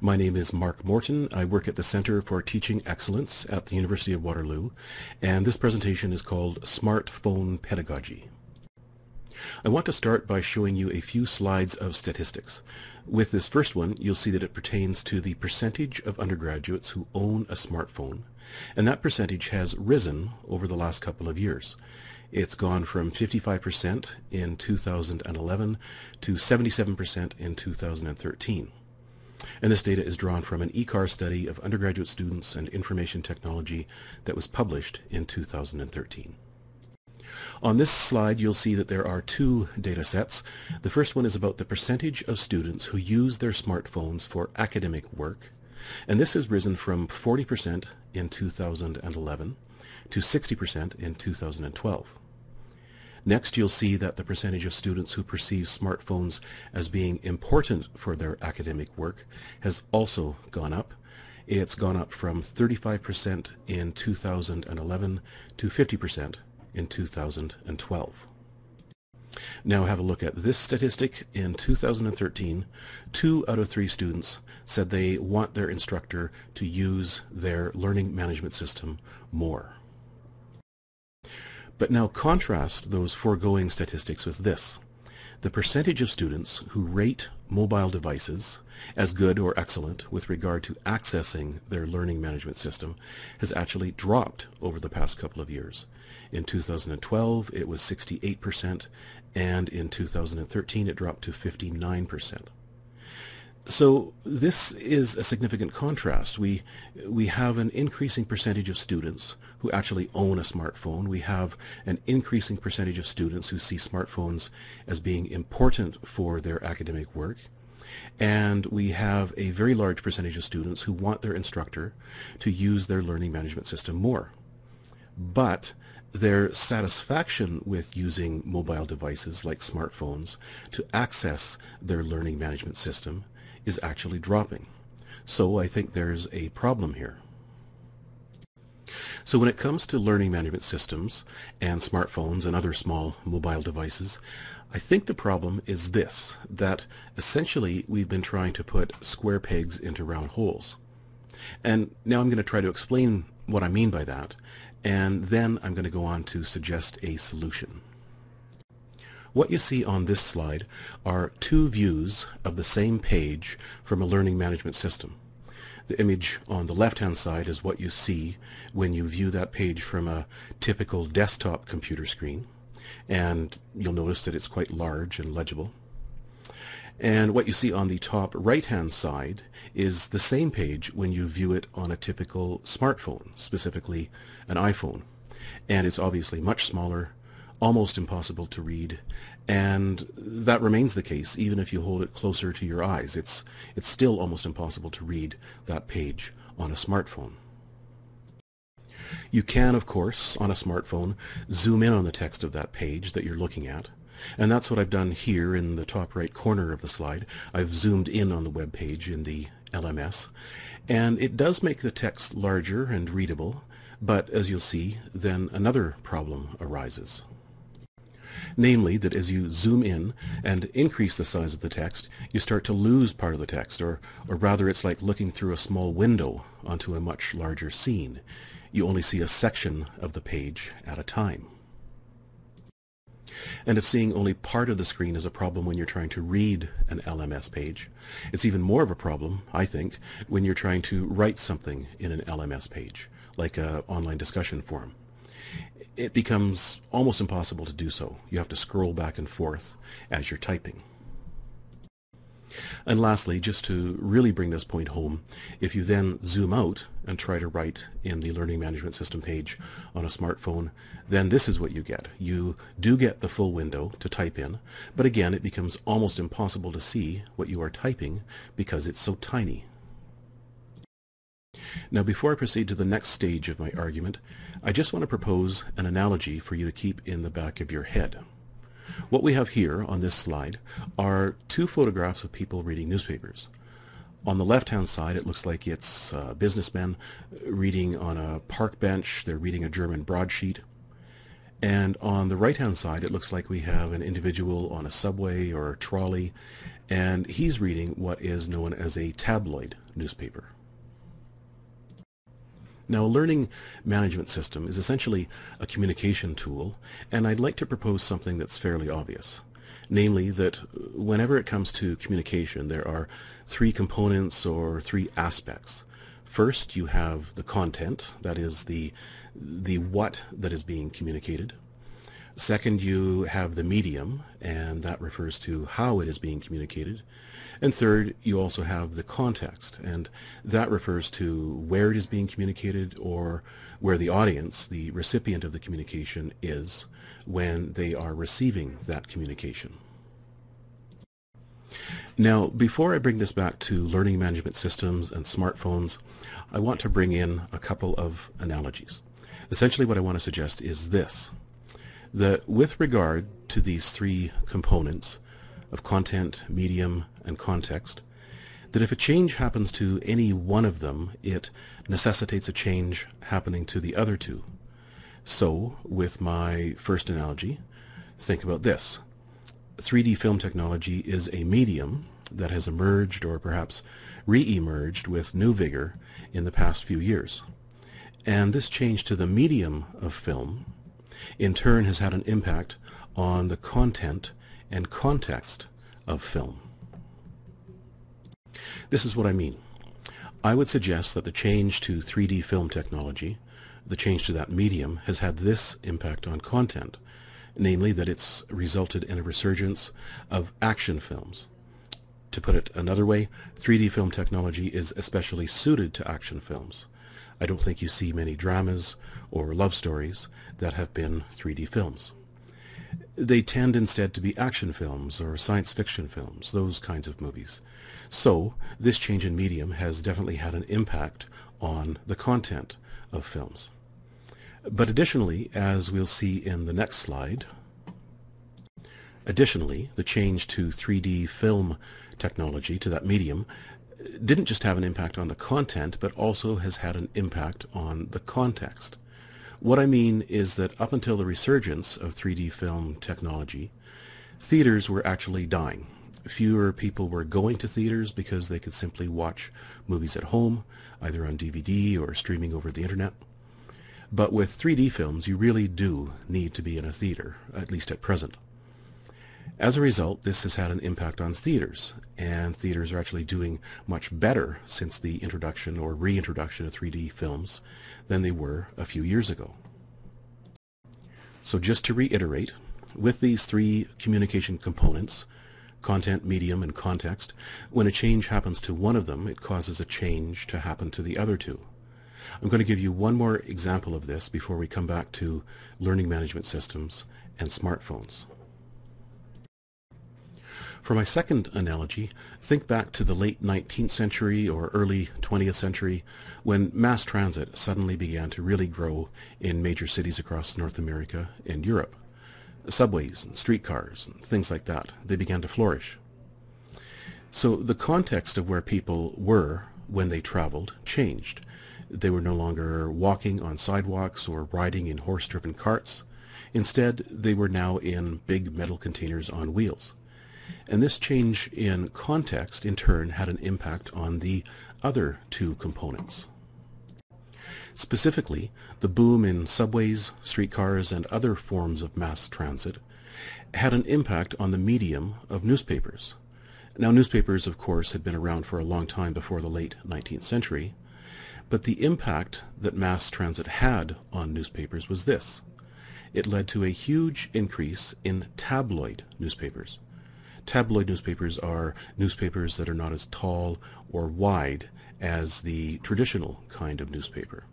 My name is Mark Morton. I work at the Center for Teaching Excellence at the University of Waterloo, and this presentation is called Smartphone Pedagogy. I want to start by showing you a few slides of statistics. With this first one, you'll see that it pertains to the percentage of undergraduates who own a smartphone, and that percentage has risen over the last couple of years. It's gone from 55% in 2011 to 77% in 2013. And this data is drawn from an ECAR study of undergraduate students and information technology that was published in 2013. On this slide, you'll see that there are two data sets. The first one is about the percentage of students who use their smartphones for academic work, and this has risen from 40% in 2011 to 60% in 2012. Next, you'll see that the percentage of students who perceive smartphones as being important for their academic work has also gone up. It's gone up from 35% in 2011 to 50% in 2012. Now have a look at this statistic. In 2013, 2 out of 3 students said they want their instructor to use their learning management system more. But now contrast those foregoing statistics with this. The percentage of students who rate mobile devices as good or excellent with regard to accessing their learning management system has actually dropped over the past couple of years. In 2012, it was 68%, and in 2013, it dropped to 59%. So this is a significant contrast. We have an increasing percentage of students who actually own a smartphone. We have an increasing percentage of students who see smartphones as being important for their academic work. And we have a very large percentage of students who want their instructor to use their learning management system more. But their satisfaction with using mobile devices like smartphones to access their learning management system is actually dropping. So I think there's a problem here. So when it comes to learning management systems and smartphones and other small mobile devices, I think the problem is this, that essentially we've been trying to put square pegs into round holes. And now I'm going to try to explain what I mean by that, and then I'm going to go on to suggest a solution. What you see on this slide are two views of the same page from a learning management system. The image on the left-hand side is what you see when you view that page from a typical desktop computer screen, and you'll notice that it's quite large and legible. And what you see on the top right-hand side is the same page when you view it on a typical smartphone, specifically an iPhone. And it's obviously much smaller, almost impossible to read, and that remains the case even if you hold it closer to your eyes. It's still almost impossible to read that page on a smartphone. You can, of course, on a smartphone, zoom in on the text of that page that you're looking at, and that's what I've done here in the top right corner of the slide. I've zoomed in on the web page in the LMS, and it does make the text larger and readable, but as you'll see, then another problem arises. Namely, that as you zoom in and increase the size of the text, you start to lose part of the text, or rather it's like looking through a small window onto a much larger scene. You only see a section of the page at a time. And if seeing only part of the screen is a problem when you're trying to read an LMS page, it's even more of a problem, I think, when you're trying to write something in an LMS page, like an online discussion forum. It becomes almost impossible to do so. You have to scroll back and forth as you're typing. And lastly, just to really bring this point home, if you then zoom out and try to write in the Learning Management System page on a smartphone, then this is what you get. You do get the full window to type in, but again, it becomes almost impossible to see what you are typing because it's so tiny. Now, before I proceed to the next stage of my argument, I just want to propose an analogy for you to keep in the back of your head. What we have here on this slide are two photographs of people reading newspapers. On the left-hand side, it looks like it's businessmen reading on a park bench. They're reading a German broadsheet. And on the right-hand side, it looks like we have an individual on a subway or a trolley, and he's reading what is known as a tabloid newspaper. Now, a learning management system is essentially a communication tool, and I'd like to propose something that's fairly obvious. Namely, that whenever it comes to communication, there are three components or three aspects. First, you have the content, that is the what that is being communicated. Second, you have the medium, and that refers to how it is being communicated. And third, you also have the context, and that refers to where it is being communicated, or where the audience, the recipient of the communication, is when they are receiving that communication. Now, before I bring this back to learning management systems and smartphones, I want to bring in a couple of analogies. Essentially, what I want to suggest is this: that with regard to these three components of content, medium, and context, that if a change happens to any one of them, it necessitates a change happening to the other two. So, with my first analogy, think about this. 3D film technology is a medium that has emerged, or perhaps re-emerged with new vigor in the past few years. And this change to the medium of film in turn has had an impact on the content and context of film. This is what I mean. I would suggest that the change to 3D film technology, the change to that medium, has had this impact on content, namely that it's resulted in a resurgence of action films. To put it another way, 3D film technology is especially suited to action films. I don't think you see many dramas or love stories that have been 3D films. They tend instead to be action films or science fiction films, those kinds of movies. So, this change in medium has definitely had an impact on the content of films. But additionally, as we'll see in the next slide, the change to 3D film technology, to that medium, didn't just have an impact on the content, but also has had an impact on the context. What I mean is that up until the resurgence of 3D film technology, theaters were actually dying. Fewer people were going to theaters because they could simply watch movies at home, either on DVD or streaming over the internet. But with 3D films, you really do need to be in a theater, at least at present. As a result, this has had an impact on theaters, and theaters are actually doing much better since the introduction or reintroduction of 3D films than they were a few years ago. So just to reiterate, with these three communication components, content, medium, and context, when a change happens to one of them, it causes a change to happen to the other two. I'm going to give you one more example of this before we come back to learning management systems and smartphones. For my second analogy, think back to the late 19th century or early 20th century when mass transit suddenly began to really grow in major cities across North America and Europe. Subways and streetcars and things like that, they began to flourish. So the context of where people were when they traveled changed. They were no longer walking on sidewalks or riding in horse-driven carts. Instead, they were now in big metal containers on wheels. And this change in context, in turn, had an impact on the other two components. Specifically, the boom in subways, streetcars, and other forms of mass transit had an impact on the medium of newspapers. Now, newspapers, of course, had been around for a long time before the late 19th century, but the impact that mass transit had on newspapers was this. It led to a huge increase in tabloid newspapers. Tabloid newspapers are newspapers that are not as tall or wide as the traditional kind of newspaper.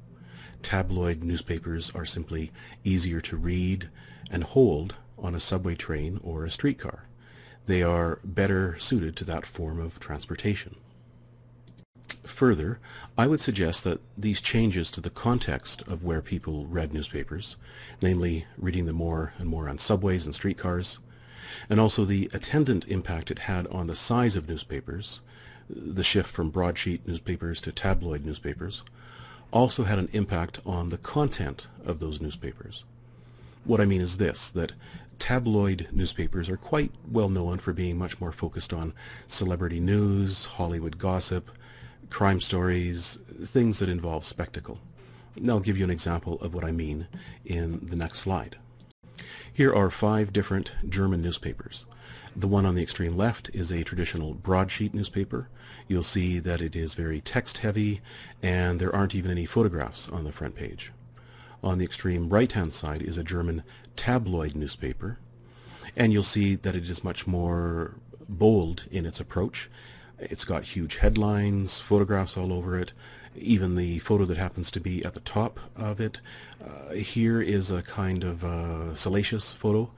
Tabloid newspapers are simply easier to read and hold on a subway train or a streetcar. They are better suited to that form of transportation. Further, I would suggest that these changes to the context of where people read newspapers, namely reading them more and more on subways and streetcars, and also the attendant impact it had on the size of newspapers, the shift from broadsheet newspapers to tabloid newspapers, also had an impact on the content of those newspapers. What I mean is this, that tabloid newspapers are quite well known for being much more focused on celebrity news, Hollywood gossip, crime stories, things that involve spectacle. And I'll give you an example of what I mean in the next slide. Here are 5 different German newspapers. The one on the extreme left is a traditional broadsheet newspaper. You'll see that it is very text heavy and there aren't even any photographs on the front page. On the extreme right-hand side is a German tabloid newspaper, and you'll see that it is much more bold in its approach. It's got huge headlines, photographs all over it, even the photo that happens to be at the top of it. Here is a kind of salacious photo.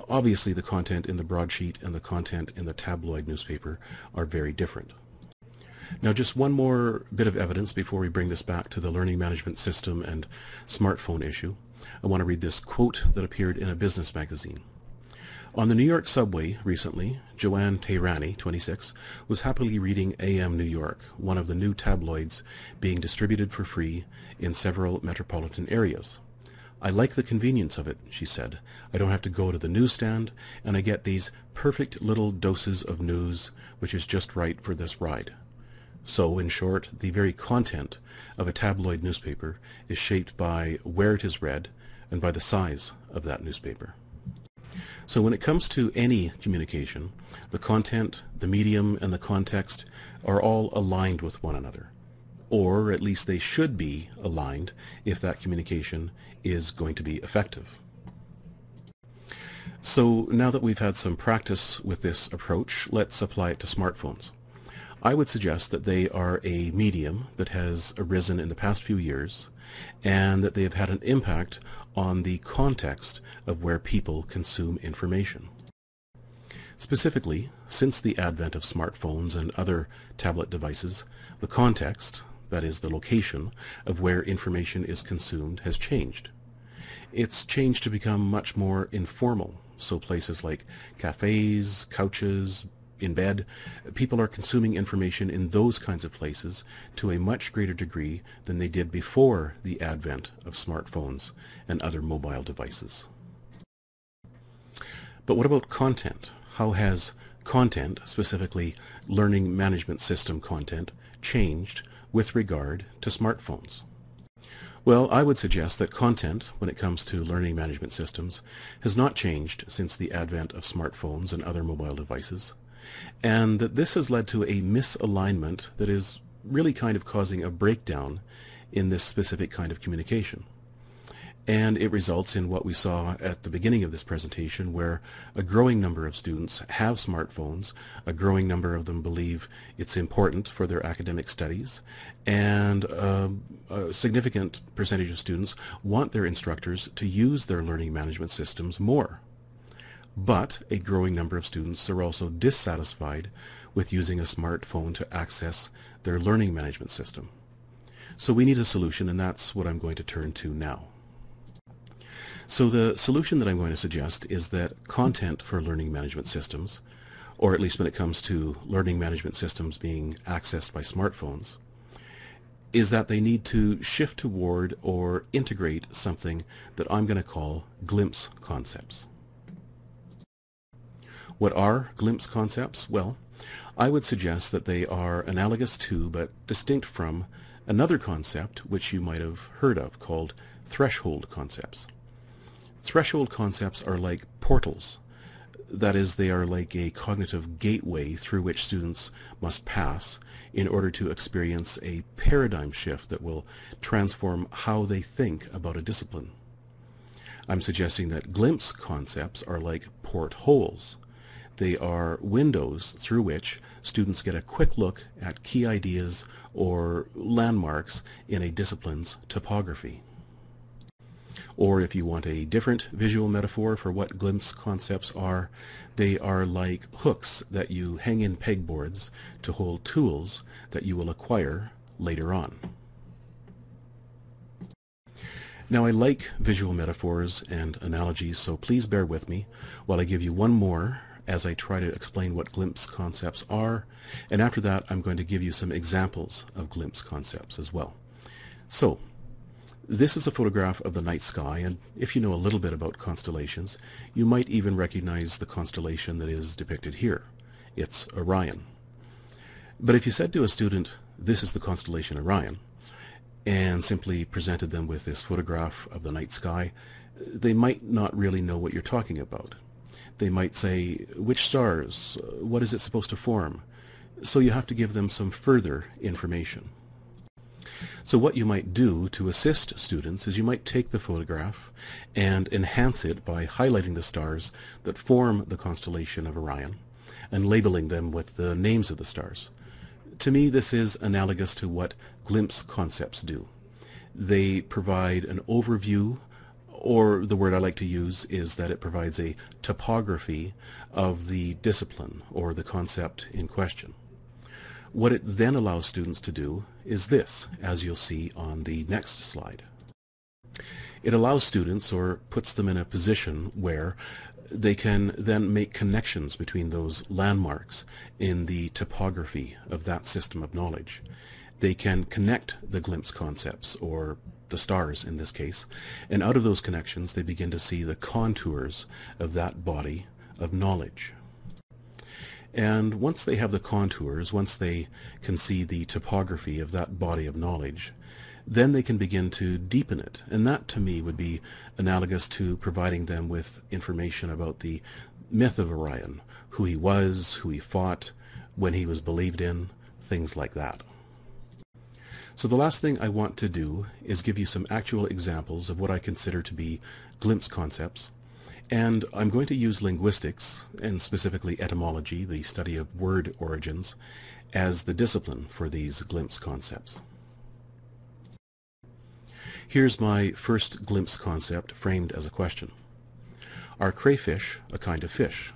Obviously the content in the broadsheet and the content in the tabloid newspaper are very different. Now, just one more bit of evidence before we bring this back to the learning management system and smartphone issue. I want to read this quote that appeared in a business magazine. On the New York subway recently, Joanne Tehrani, 26, was happily reading AM New York, one of the new tabloids being distributed for free in several metropolitan areas. I like the convenience of it, she said. I don't have to go to the newsstand, and I get these perfect little doses of news, which is just right for this ride. So, in short, the very content of a tabloid newspaper is shaped by where it is read and by the size of that newspaper. So when it comes to any communication, the content, the medium, and the context are all aligned with one another. Or at least they should be aligned if that communication is going to be effective. So now that we've had some practice with this approach, let's apply it to smartphones. I would suggest that they are a medium that has arisen in the past few years and that they have had an impact on the context of where people consume information. Specifically, since the advent of smartphones and other tablet devices, the context, that is the location, of where information is consumed has changed. It's changed to become much more informal, so places like cafes, couches, in bed, people are consuming information in those kinds of places to a much greater degree than they did before the advent of smartphones and other mobile devices. But what about content? How has content, specifically learning management system content, changed with regard to smartphones? Well, I would suggest that content, when it comes to learning management systems, has not changed since the advent of smartphones and other mobile devices, and that this has led to a misalignment that is really kind of causing a breakdown in this specific kind of communication. And it results in what we saw at the beginning of this presentation, where a growing number of students have smartphones, a growing number of them believe it's important for their academic studies, and a significant percentage of students want their instructors to use their learning management systems more. But a growing number of students are also dissatisfied with using a smartphone to access their learning management system. So we need a solution, and that's what I'm going to turn to now. So the solution that I'm going to suggest is that content for learning management systems, or at least when it comes to learning management systems being accessed by smartphones, is that they need to shift toward or integrate something that I'm going to call glimpse concepts. What are glimpse concepts? Well, I would suggest that they are analogous to but distinct from another concept which you might have heard of called threshold concepts. Threshold concepts are like portals. That is, they are like a cognitive gateway through which students must pass in order to experience a paradigm shift that will transform how they think about a discipline. I'm suggesting that glimpse concepts are like portholes. They are windows through which students get a quick look at key ideas or landmarks in a discipline's topography. Or if you want a different visual metaphor for what glimpse concepts are, they are like hooks that you hang in pegboards to hold tools that you will acquire later on. Now, I like visual metaphors and analogies, so please bear with me while I give you one more as I try to explain what glimpse concepts are, and after that I'm going to give you some examples of glimpse concepts as well. So, This is a photograph of the night sky, and if you know a little bit about constellations, you might even recognize the constellation that is depicted here. It's Orion. But if you said to a student, "This is the constellation Orion," and simply presented them with this photograph of the night sky, they might not really know what you're talking about. They might say, "Which stars? What is it supposed to form?" So you have to give them some further information. So what you might do to assist students is you might take the photograph and enhance it by highlighting the stars that form the constellation of Orion and labeling them with the names of the stars. To me, this is analogous to what glimpse concepts do. They provide an overview, or the word I like to use is that it provides a topography of the discipline or the concept in question. What it then allows students to do is this, as you'll see on the next slide. It allows students, or puts them in a position where they can then make connections between those landmarks in the topography of that system of knowledge. They can connect the glimpse concepts, or the stars in this case, and out of those connections they begin to see the contours of that body of knowledge. And once they have the contours, once they can see the topography of that body of knowledge, then they can begin to deepen it. And that, to me, would be analogous to providing them with information about the myth of Orion, who he was, who he fought, when he was believed in, things like that. So the last thing I want to do is give you some actual examples of what I consider to be glimpse concepts. And I'm going to use linguistics, and specifically etymology, the study of word origins, as the discipline for these glimpse concepts. Here's my first glimpse concept framed as a question. Are crayfish a kind of fish?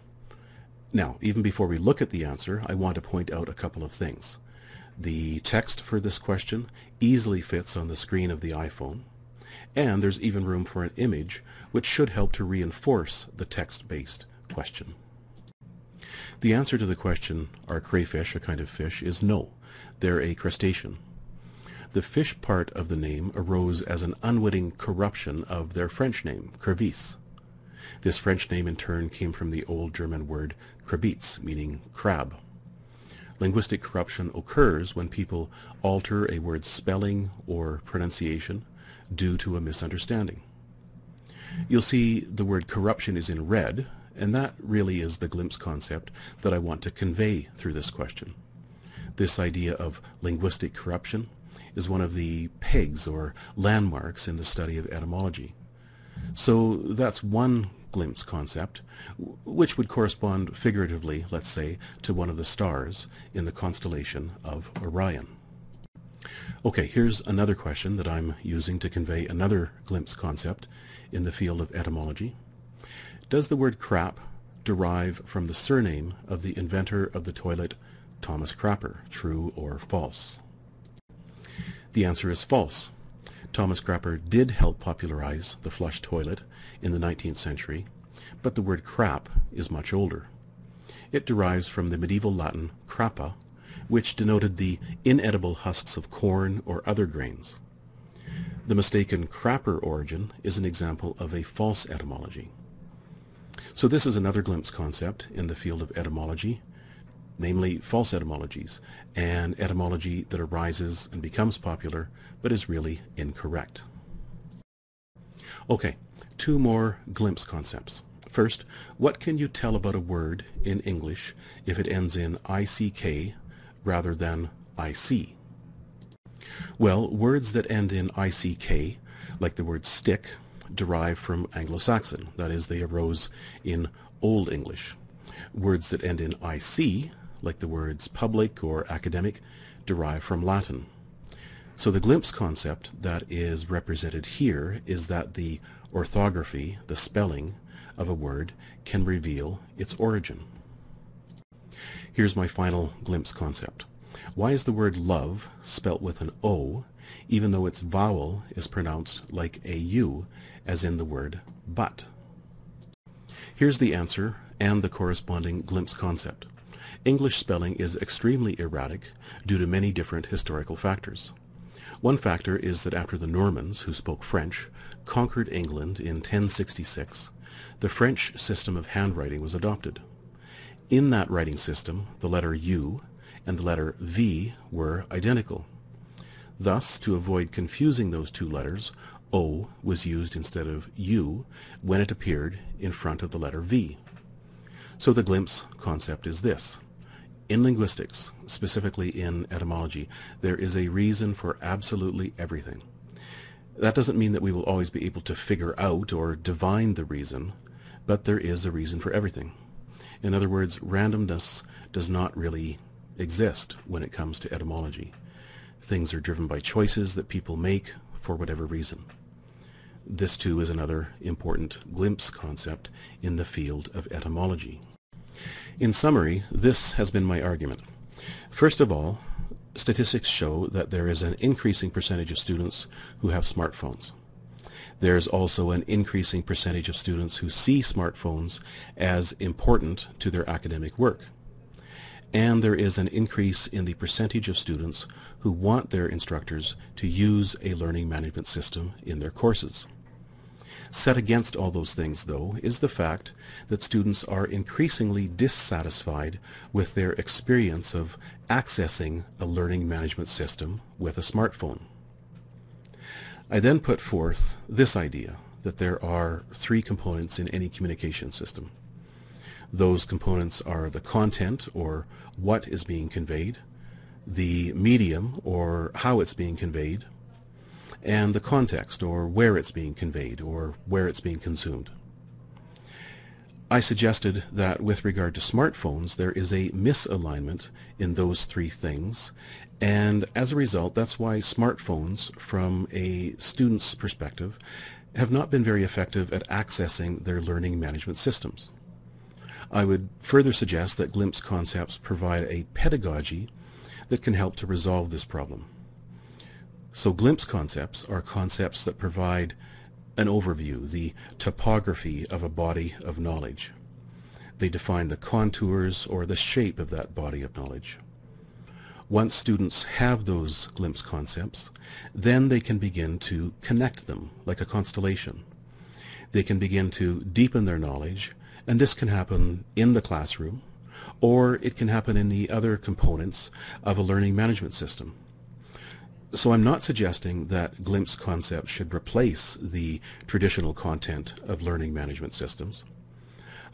Now, even before we look at the answer, I want to point out a couple of things. The text for this question easily fits on the screen of the iPhone, and there's even room for an image which should help to reinforce the text-based question. The answer to the question, are crayfish a kind of fish, is no. They're a crustacean. The fish part of the name arose as an unwitting corruption of their French name, crevice. This French name in turn came from the old German word krabitz, meaning crab. Linguistic corruption occurs when people alter a word's spelling or pronunciation due to a misunderstanding. You'll see the word corruption is in red, and that really is the glimpse concept that I want to convey through this question. This idea of linguistic corruption is one of the pegs or landmarks in the study of etymology. So that's one glimpse concept, which would correspond figuratively, let's say, to one of the stars in the constellation of Orion. Okay, here's another question that I'm using to convey another glimpse concept in the field of etymology. Does the word crap derive from the surname of the inventor of the toilet, Thomas Crapper? True or false? The answer is false. Thomas Crapper did help popularize the flush toilet in the 19th century, but the word crap is much older. It derives from the medieval Latin crappa, which denoted the inedible husks of corn or other grains. The mistaken crapper origin is an example of a false etymology. So this is another glimpse concept in the field of etymology, namely false etymologies, and etymology that arises and becomes popular but is really incorrect. Okay, two more glimpse concepts. First, what can you tell about a word in English if it ends in ICK rather than IC? Well, words that end in ICK, like the word stick, derive from Anglo-Saxon. That is, they arose in Old English. Words that end in IC, like the words public or academic, derive from Latin. So the glimpse concept that is represented here is that the orthography, the spelling of a word, can reveal its origin. Here's my final glimpse concept. Why is the word love spelt with an O, even though its vowel is pronounced like a U, as in the word but? Here's the answer and the corresponding glimpse concept. English spelling is extremely erratic due to many different historical factors. One factor is that after the Normans, who spoke French, conquered England in 1066, the French system of handwriting was adopted. In that writing system, the letter U and the letter V were identical. Thus, to avoid confusing those two letters, O was used instead of U when it appeared in front of the letter V. So the glimpse concept is this. In linguistics, specifically in etymology, there is a reason for absolutely everything. That doesn't mean that we will always be able to figure out or divine the reason, but there is a reason for everything. In other words, randomness does not really exist when it comes to etymology. Things are driven by choices that people make for whatever reason. This too is another important glimpse concept in the field of etymology. In summary, this has been my argument. First of all, statistics show that there is an increasing percentage of students who have smartphones. There's also an increasing percentage of students who see smartphones as important to their academic work. And there is an increase in the percentage of students who want their instructors to use a learning management system in their courses. Set against all those things, though, is the fact that students are increasingly dissatisfied with their experience of accessing a learning management system with a smartphone. I then put forth this idea that there are three components in any communication system. Those components are the content, or what is being conveyed, the medium, or how it's being conveyed, and the context, or where it's being conveyed, or where it's being consumed. I suggested that with regard to smartphones, there is a misalignment in those three things, and as a result, that's why smartphones, from a student's perspective, have not been very effective at accessing their learning management systems. I would further suggest that glimpse concepts provide a pedagogy that can help to resolve this problem. So glimpse concepts are concepts that provide an overview, the topography of a body of knowledge. They define the contours or the shape of that body of knowledge. Once students have those glimpse concepts, then they can begin to connect them like a constellation. They can begin to deepen their knowledge, and this can happen in the classroom, or it can happen in the other components of a learning management system. So I'm not suggesting that glimpse concepts should replace the traditional content of learning management systems.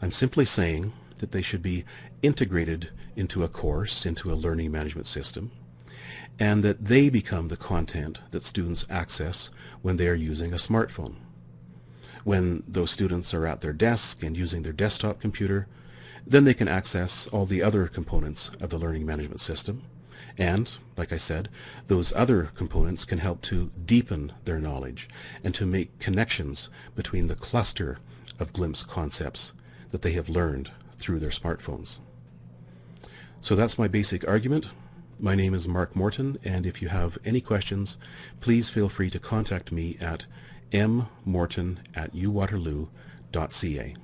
I'm simply saying that they should be integrated into a course, into a learning management system, and that they become the content that students access when they are using a smartphone. When those students are at their desk and using their desktop computer, then they can access all the other components of the learning management system. And, like I said, those other components can help to deepen their knowledge and to make connections between the cluster of glimpse concepts that they have learned through their smartphones. So that's my basic argument. My name is Mark Morton, and if you have any questions, please feel free to contact me at mmorton@uwaterloo.ca.